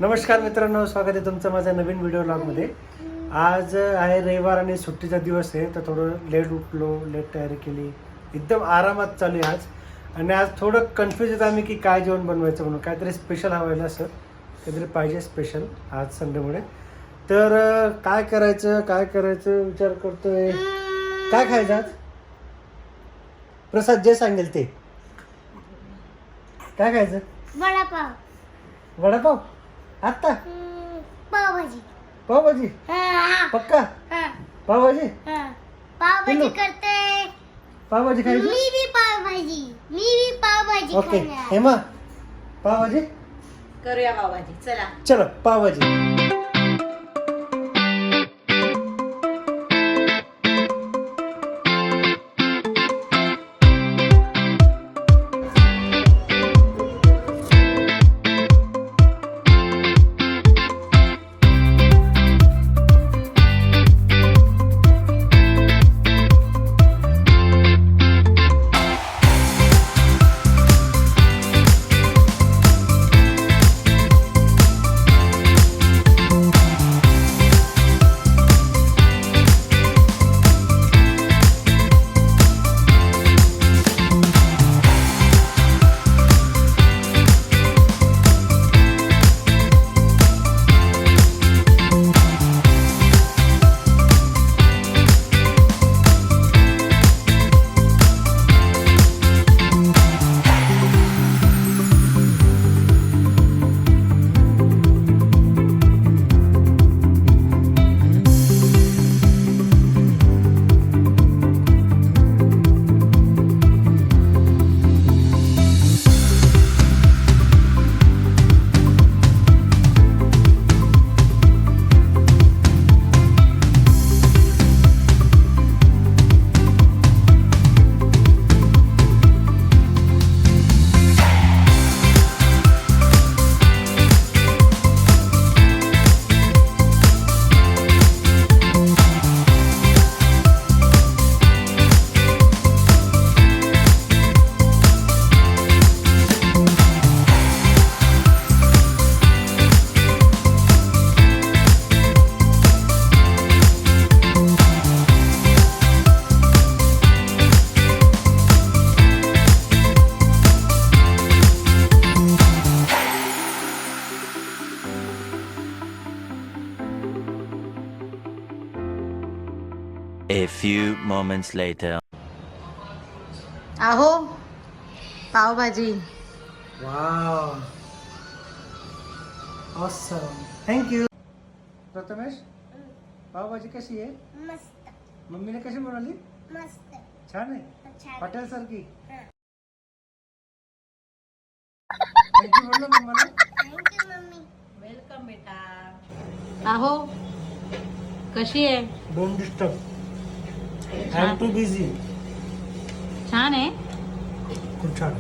नमस्कार मित्रांनो, स्वागत आहे तुमचं माझ्या नवीन व्हिडिओ ब्लॉगमध्ये. आज आहे रविवार आणि सुट्टीचा दिवस आहे, तर थोडं लेट उठलो, लेट तयारी केली, एकदम आरामात चालू आहे आज. आणि आज थोडं कन्फ्यूज येत आम्ही की काय जेवण बनवायचं म्हणून. काहीतरी स्पेशल हवं असं काहीतरी पाहिजे स्पेशल आज संडेमुळे. तर काय करायचं विचार करतोय. काय खायचं आज? प्रसाद जे सांगेल ते. काय खायचं? वडापाव आत्ता? पावभाजी पक्का? पावभाजी पावभाजी करते. पावभाजी खायची? मी भी पावभाजी ओके हेमा, पावभाजी करूया पावभाजी. चला चलो pav bhaji. A few moments later. आहो pav bhaji. Wow awesome, thank you. Prathamesh, pav bhaji कशी आहे? मस्त मम्मीने कशी बनवली? मस्त छान आहे, छान. हॉटेल सारखी. हा. थँक्यू बोललो मम्माला. Thank you mummy. वेलकम बेटा. आहो कशी आहे? Don't disturb, I am too busy. छान आहे. खूप छान.